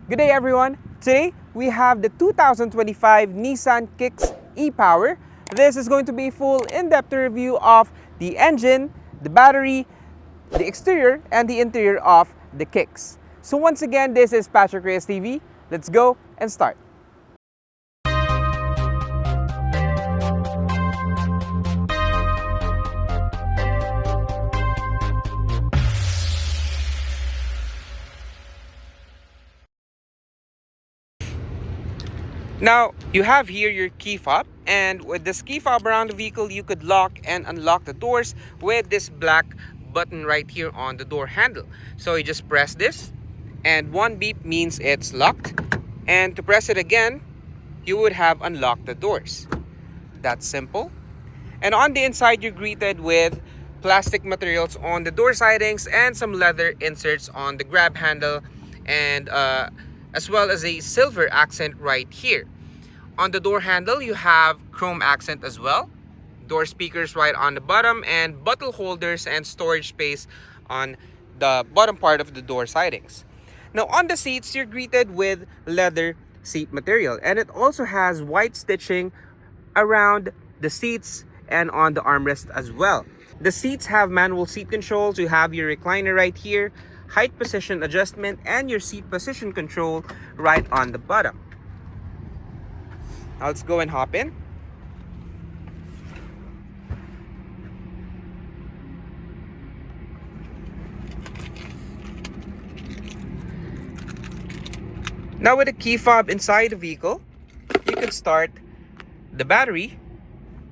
Good day everyone! Today we have the 2025 Nissan Kicks e-Power. This is going to be a full in-depth review of the engine, the battery, the exterior, and the interior of the Kicks. So once again, this is PatrickReyesTV. Let's go and start. Now, you have here your key fob, and with this key fob around the vehicle, you could lock and unlock the doors with this black button right here on the door handle. So you just press this, and one beep means it's locked, and to press it again, you would have unlocked the doors. That's simple. And on the inside, you're greeted with plastic materials on the door sidings and some leather inserts on the grab handle, and as well as a silver accent right here. On the door handle, you have chrome accent as well. Door speakers right on the bottom, and bottle holders and storage space on the bottom part of the door sidings. Now on the seats, you're greeted with leather seat material, and it also has white stitching around the seats and on the armrest as well. The seats have manual seat controls. You have your recliner right here, height position adjustment, and your seat position control right on the bottom. Now let's go and hop in. Now with the key fob inside the vehicle, you can start the battery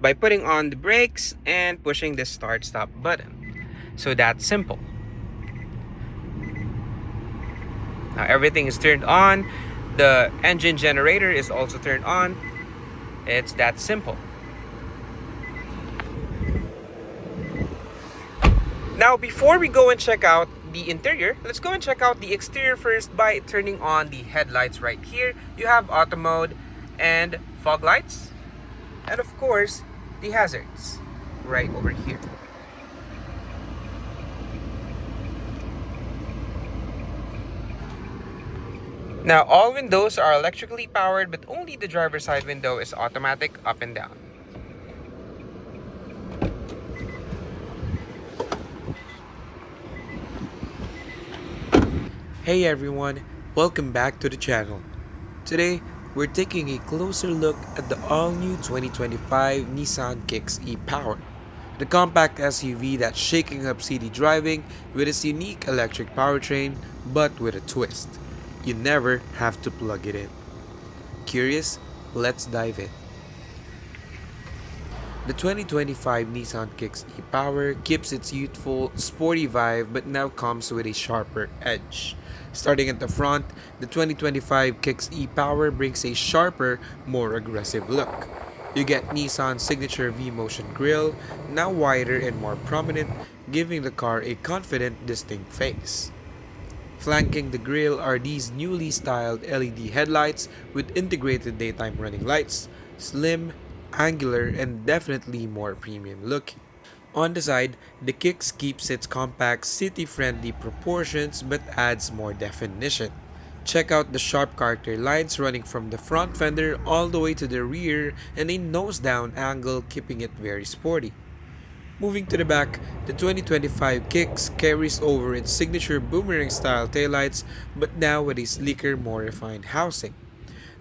by putting on the brakes and pushing the start stop button. So that's simple. Now everything is turned on. The engine generator is also turned on. It's that simple. Now before we go and check out the interior, let's go and check out the exterior first by turning on the headlights right here. You have auto mode and fog lights, and of course the hazards right over here. Now all windows are electrically powered, but only the driver's side window is automatic up and down. Hey everyone, welcome back to the channel. Today, we're taking a closer look at the all-new 2025 Nissan Kicks e-Power. The compact SUV that's shaking up city driving with its unique electric powertrain, but with a twist. You never have to plug it in. Curious? Let's dive in. The 2025 Nissan Kicks e-Power keeps its youthful, sporty vibe but now comes with a sharper edge. Starting at the front, the 2025 Kicks e-Power brings a sharper, more aggressive look. You get Nissan's signature V-Motion grille, now wider and more prominent, giving the car a confident, distinct face. Flanking the grille are these newly styled LED headlights with integrated daytime running lights, slim, angular, and definitely more premium looking. On the side, the Kicks keeps its compact, city-friendly proportions but adds more definition. Check out the sharp character lines running from the front fender all the way to the rear, and a nose-down angle keeping it very sporty. Moving to the back, the 2025 Kicks carries over its signature boomerang-style taillights, but now with a sleeker, more refined housing.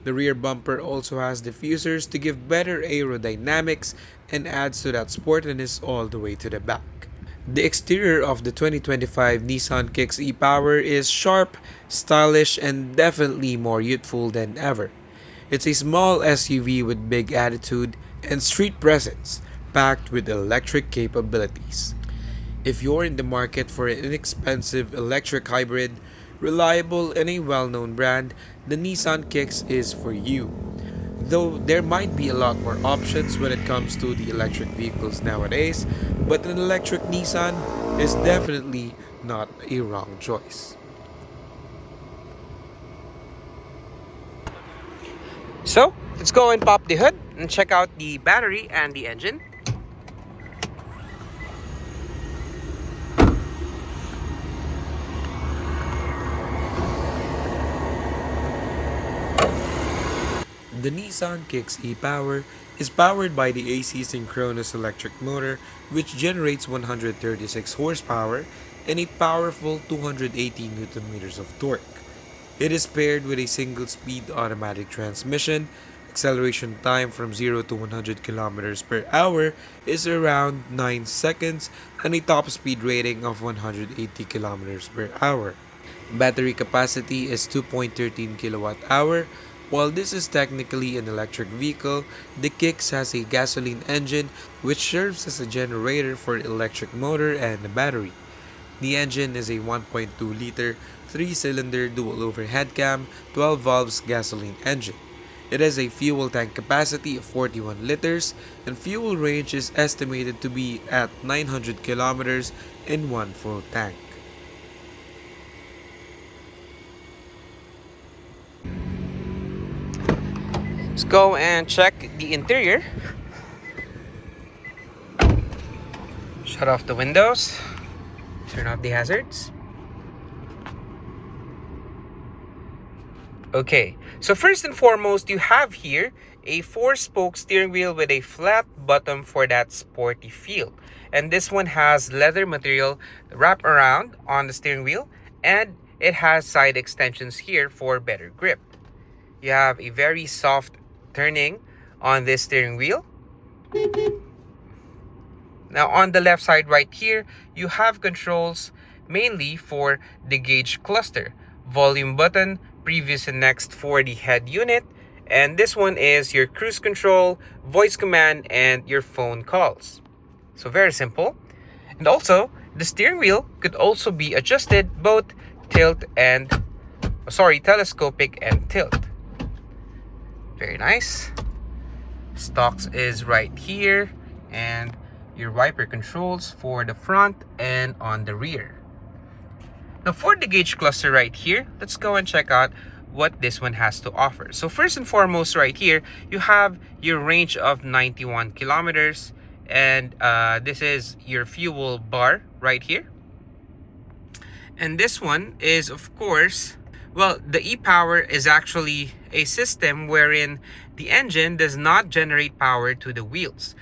The rear bumper also has diffusers to give better aerodynamics and adds to that sportiness all the way to the back. The exterior of the 2025 Nissan Kicks e-Power is sharp, stylish, and definitely more youthful than ever. It's a small SUV with big attitude and street presence, packed with electric capabilities. If you're in the market for an inexpensive electric hybrid, reliable and a well-known brand, the Nissan Kicks is for you. Though there might be a lot more options when it comes to the electric vehicles nowadays, but an electric Nissan is definitely not a wrong choice. So let's go and pop the hood and check out the battery and the engine. The Nissan Kicks e-Power is powered by the AC synchronous electric motor, which generates 136 horsepower and a powerful 280 Newton meters of torque. It is paired with a single-speed automatic transmission. Acceleration time from 0 to 100 kilometers per hour is around 9 seconds and a top speed rating of 180 kilometers per hour. Battery capacity is 2.13 kilowatt hour. While this is technically an electric vehicle, the Kicks has a gasoline engine which serves as a generator for electric motor and a battery. The engine is a 1.2-liter, 3-cylinder dual overhead cam, 12 valves gasoline engine. It has a fuel tank capacity of 41 liters and fuel range is estimated to be at 900 kilometers in one full tank. Let's go and check the interior. Shut off the windows. Turn off the hazards. Okay, so first and foremost, you have here a 4-spoke steering wheel with a flat bottom for that sporty feel. And this one has leather material wrapped around on the steering wheel, and it has side extensions here for better grip. You have a very soft turning on this steering wheel. Now on the left side right here, you have controls mainly for the gauge cluster, volume button, previous and next for the head unit, and this one is your cruise control, voice command, and your phone calls. So very simple. And also, the steering wheel could also be adjusted both telescopic and tilt. Very nice. Stocks is right here, and your wiper controls for the front and on the rear. Now for the gauge cluster right here, let's go and check out what this one has to offer. So first and foremost right here, you have your range of 91 kilometers, and this is your fuel bar right here. And this one is, of course, well, the e-Power is actually a system wherein the engine does not generate power to the wheels.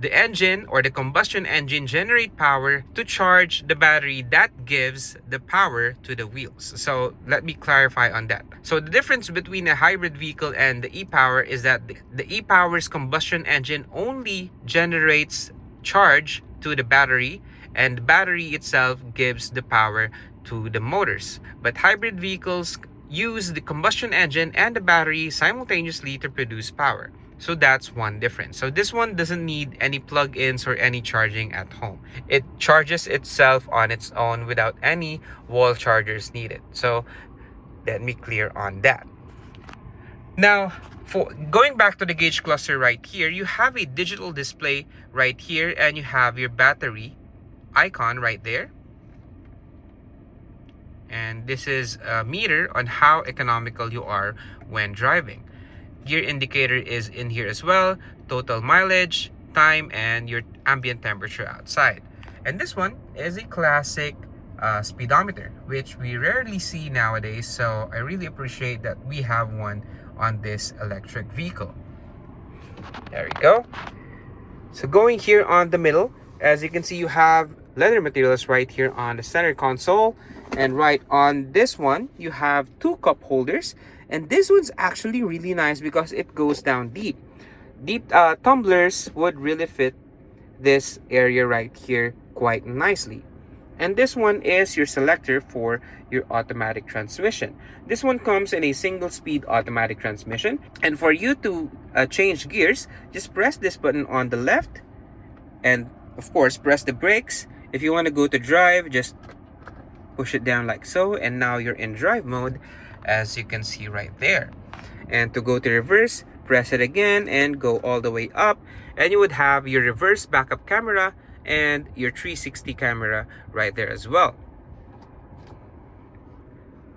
The engine or the combustion engine generate power to charge the battery that gives the power to the wheels. So let me clarify on that. So the difference between a hybrid vehicle and the e-Power is that the e-Power's combustion engine only generates charge to the battery, and the battery itself gives the power to the motors. But hybrid vehicles use the combustion engine and the battery simultaneously to produce power. So that's one difference. So this one doesn't need any plug-ins or any charging at home. It charges itself on its own without any wall chargers needed. So let me clear on that. Now, for going back to the gauge cluster right here, you have a digital display right here, and you have your battery icon right there. And this is a meter on how economical you are when driving. Gear indicator is in here as well, total mileage, time, and your ambient temperature outside. And this one is a classic speedometer, which we rarely see nowadays, so I really appreciate that we have one on this electric vehicle. There we go. So going here on the middle, as you can see, you have leather materials right here on the center console, and right on this one you have 2 cup holders. And this one's actually really nice because it goes down deep. Tumblers would really fit this area right here quite nicely. And this one is your selector for your automatic transmission. This one comes in a single-speed automatic transmission. And for you to change gears, just press this button on the left. And of course, press the brakes. If you want to go to drive, just push it down like so. And now you're in drive mode, as you can see right there. And to go to reverse, press it again and go all the way up, and you would have your reverse backup camera and your 360 camera right there as well.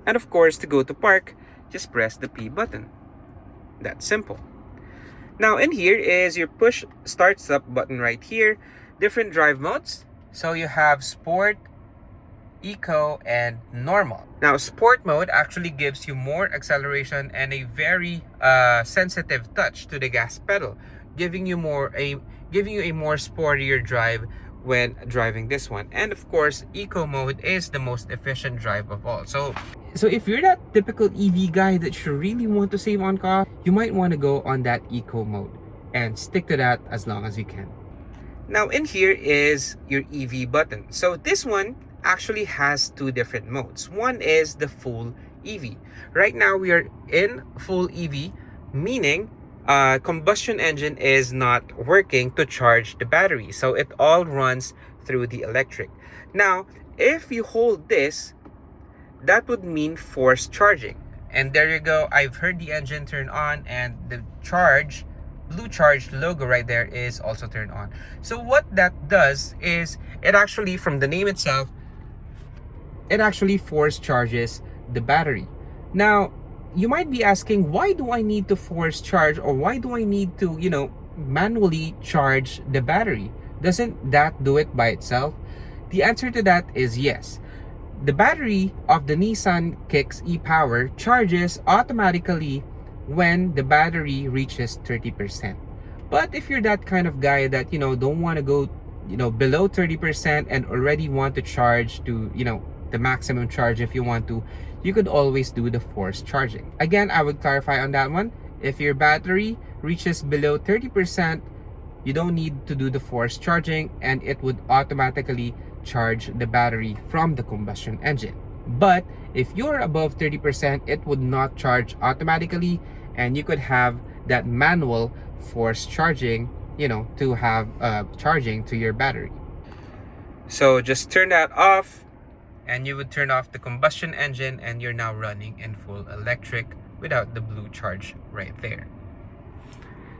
And of course, to go to park, just press the P button. That's simple. Now in here is your push starts up button right here. Different drive modes. So you have sport, eco, and normal. Now, sport mode actually gives you more acceleration and a very sensitive touch to the gas pedal, giving you a more sportier drive when driving this one. And of course, eco mode is the most efficient drive of all. So if you're that typical EV guy that you really want to save on cost, you might want to go on that eco mode and stick to that as long as you can. Now in here is your EV button. So this one actually has two different modes. One is the full EV. Right now we are in full EV, meaning combustion engine is not working to charge the battery. So it all runs through the electric. Now, if you hold this, that would mean forced charging. And there you go. I've heard the engine turn on and the blue charge logo right there is also turned on. So what that does is it actually, from the name itself, it actually force charges the battery. Now, you might be asking, why do I need to force charge, or why do I need to, manually charge the battery? Doesn't that do it by itself? The answer to that is yes. The battery of the Nissan Kicks e-Power charges automatically when the battery reaches 30%. But if you're that kind of guy that, don't want to go, below 30% and already want to charge to, the maximum charge if you want to, you could always do the forced charging. Again, I would clarify on that one. If your battery reaches below 30%, you don't need to do the forced charging, and it would automatically charge the battery from the combustion engine. But if you're above 30%, it would not charge automatically, and you could have that manual forced charging, to have charging to your battery. So just turn that off, and you would turn off the combustion engine, and you're now running in full electric without the blue charge right there.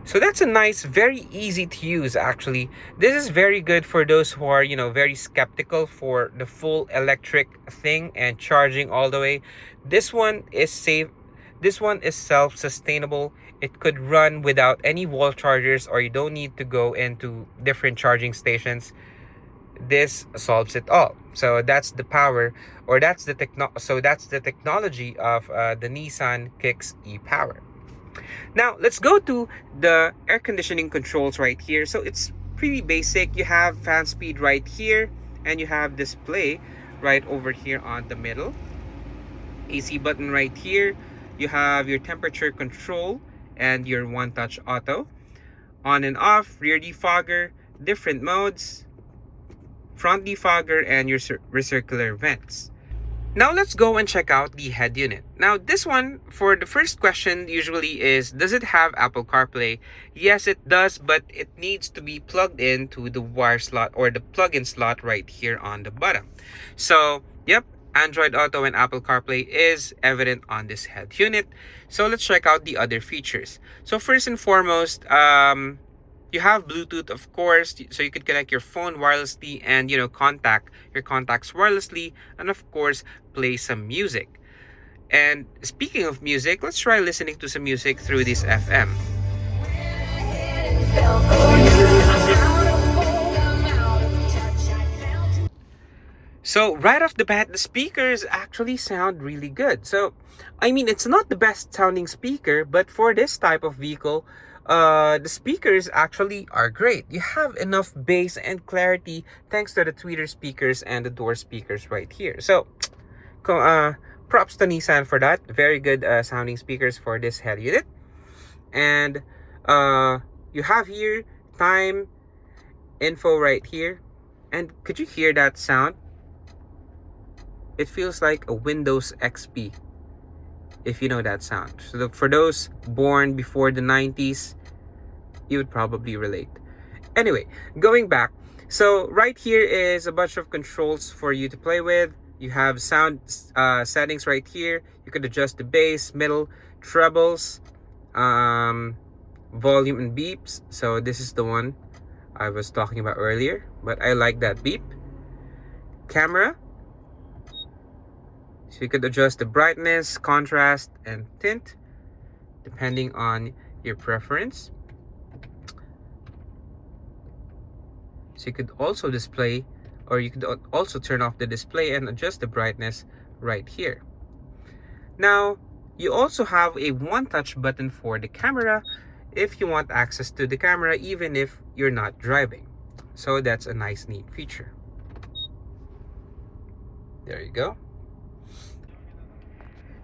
So that's a nice, very easy to use actually. This is very good for those who are, very skeptical for the full electric thing and charging all the way. This one is safe. This one is self-sustainable. It could run without any wall chargers, or you don't need to go into different charging stations. This solves it all. So that's the power, or that's the technology of the Nissan Kicks e-Power. Now let's go to the air conditioning controls right here. So it's pretty basic. You have fan speed right here, and you have display right over here on the middle. AC button right here. You have your temperature control and your one touch auto. On and off, rear defogger, different modes, front defogger, and your recircular vents. Now let's go and check out the head unit. Now this one, for the first question usually is, does it have Apple CarPlay? Yes, it does, but it needs to be plugged into the wire slot or the plug-in slot right here on the bottom. So, yep, Android Auto and Apple CarPlay is evident on this head unit. So let's check out the other features. So first and foremost, you have Bluetooth, of course, so you could connect your phone wirelessly and, contact your contacts wirelessly, and of course, play some music. And speaking of music, let's try listening to some music through this FM. So right off the bat, the speakers actually sound really good. So, I mean, it's not the best sounding speaker, but for this type of vehicle, the speakers actually are great. You have enough bass and clarity thanks to the tweeter speakers and the door speakers right here. So, props to Nissan for that. Very good sounding speakers for this head unit. And you have here time info right here. And could you hear that sound? It feels like a Windows XP, if you know that sound. So for those born before the 90s, you would probably relate. Anyway, going back. So right here is a bunch of controls for you to play with. You have sound settings right here. You could adjust the bass, middle, trebles, volume and beeps. So this is the one I was talking about earlier, but I like that beep. Camera. So you could adjust the brightness, contrast, and tint depending on your preference. So you could also display or you could also turn off the display and adjust the brightness right here. Now, you also have a one-touch button for the camera if you want access to the camera even if you're not driving. So that's a nice, neat feature. There you go.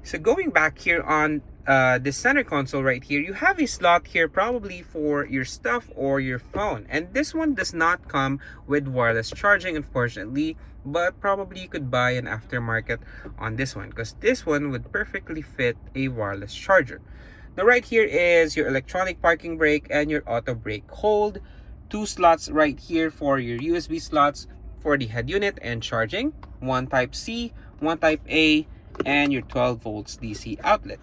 So going back here on the center console right here, you have a slot here probably for your stuff or your phone. And this one does not come with wireless charging, unfortunately, but probably you could buy an aftermarket on this one because this one would perfectly fit a wireless charger. Now right here is your electronic parking brake and your auto brake hold. Two slots right here for your USB slots for the head unit and charging. One type C, one type A, and your 12 volts DC outlet.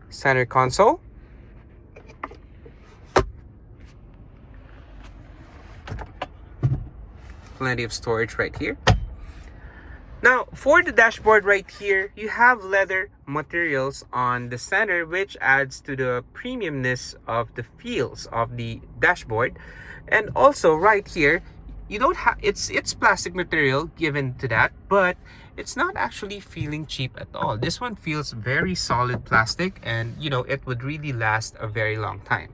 Center console. Plenty of storage right here. Now, for the dashboard right here, you have leather materials on the center, which adds to the premiumness of the feels of the dashboard. And also right here, you don't have it's plastic material given to that, but it's not actually feeling cheap at all. This one feels very solid plastic, and you know, it would really last a very long time.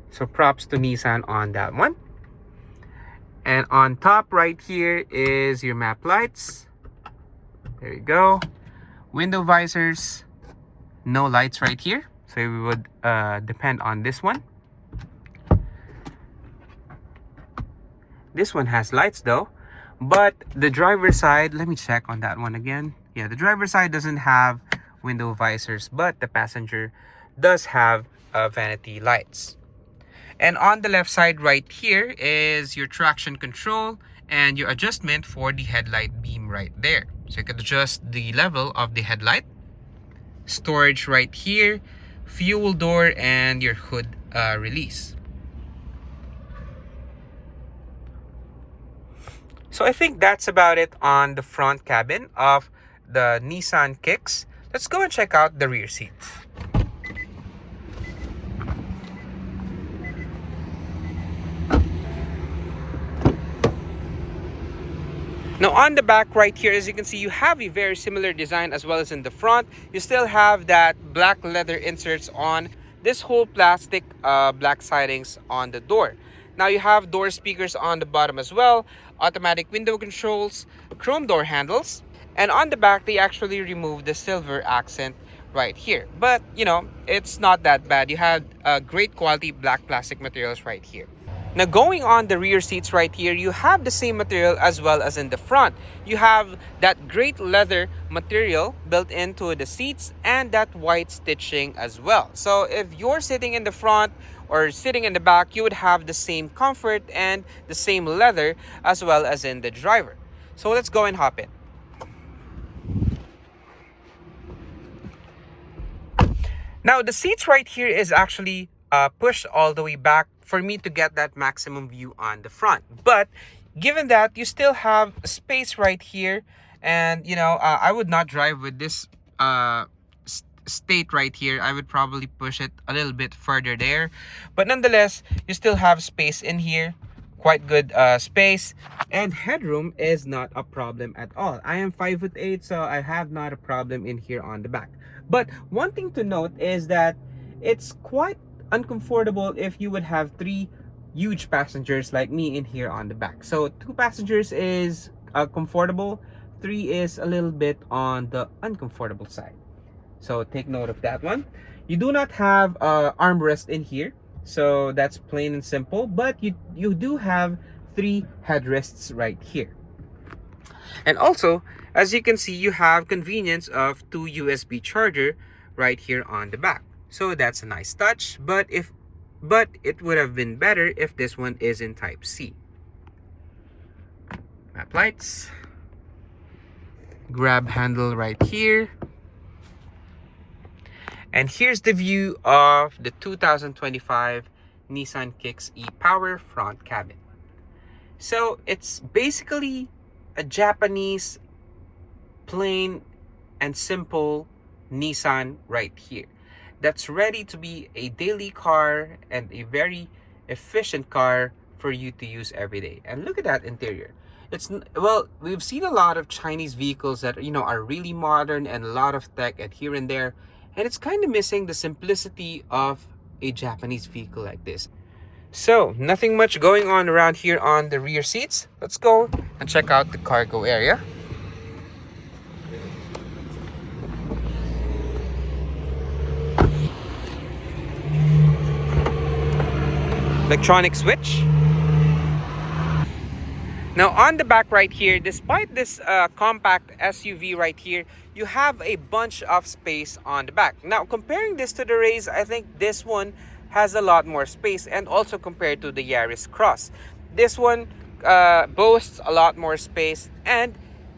So props to Nissan on that one. And on top right here is your map lights. There you go. Window visors. No lights right here, so we would depend on this one. This one has lights though, but the driver's side, let me check on that one again. Yeah, the driver's side doesn't have window visors, but the passenger does have vanity lights. And on the left side right here is your traction control and your adjustment for the headlight beam right there. So you can adjust the level of the headlight. Storage right here, fuel door, and your hood release. So I think that's about it on the front cabin of the Nissan Kicks. Let's go and check out the rear seats. Now on the back right here, as you can see, you have a very similar design as well as in the front. You still have that black leather inserts on this whole plastic black sidings on the door. Now you have door speakers on the bottom as well, automatic window controls, chrome door handles, and on the back they actually removed the silver accent right here. But you know, it's not that bad. You have great quality black plastic materials right here. Now going on the rear seats right here, you have the same material as well as in the front. You have that great leather material built into the seats and that white stitching as well. So if you're sitting in the front or sitting in the back, you would have the same comfort and the same leather as well as in the driver. So let's go and hop in. Now the seats right here is actually pushed all the way back for me to get that maximum view on the front. But given that you still have space right here, and you know, I would not drive with this state right here. I would probably push it a little bit further there, but nonetheless you still have space in here, quite good space, and headroom is not a problem at all. I am 5'8", so I have not a problem in here on the back. But one thing to note is that it's quite uncomfortable if you would have 3 huge passengers like me in here on the back. So 2 passengers is comfortable, 3 is a little bit on the uncomfortable side. So take note of that one. You do not have armrest in here, so that's plain and simple, but you do have 3 headrests right here. And also, as you can see, you have convenience of 2 USB charger right here on the back. So that's a nice touch, but it would have been better if this one is in type C. Map lights, grab handle right here. And here's the view of the 2025 Nissan Kicks e-Power front cabin. So it's basically a Japanese plain and simple Nissan right here that's ready to be a daily car and a very efficient car for you to use every day. And look at that interior. Well, we've seen a lot of Chinese vehicles that, you know, are really modern and a lot of tech and here and there, and it's kind of missing the simplicity of a Japanese vehicle like this. So nothing much going on around here on the rear seats. Let's go and check out the cargo area. Electronic switch. Now on the back right here, despite this compact SUV right here, you have a bunch of space on the back. Now comparing this to the Rays, I think this one has a lot more space, and also compared to the Yaris Cross. This one boasts a lot more space, and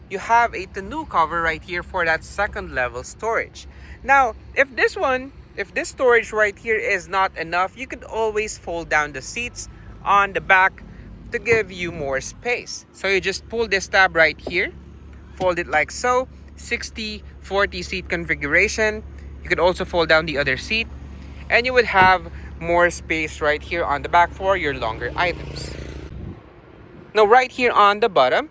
you have a tonneau cover right here for that second level storage. Now if this storage right here is not enough, you could always fold down the seats on the back to give you more space. So you just pull this tab right here, fold it like so, 60-40 seat configuration. You could also fold down the other seat, and you would have more space right here on the back for your longer items. Now right here on the bottom,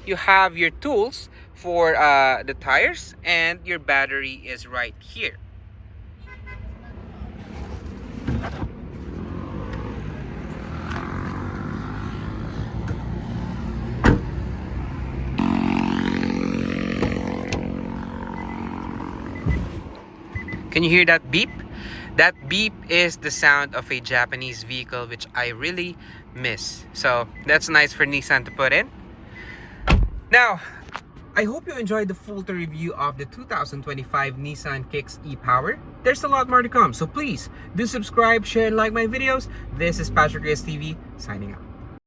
you have your tools for the tires, and your battery is right here. Can you hear that beep? That beep is the sound of a Japanese vehicle, which I really miss. So that's nice for Nissan to put in. Now, I hope you enjoyed the full review of the 2025 Nissan Kicks e-Power. There's a lot more to come, so please do subscribe, share, and like my videos. This is PatrickReyesTV signing out.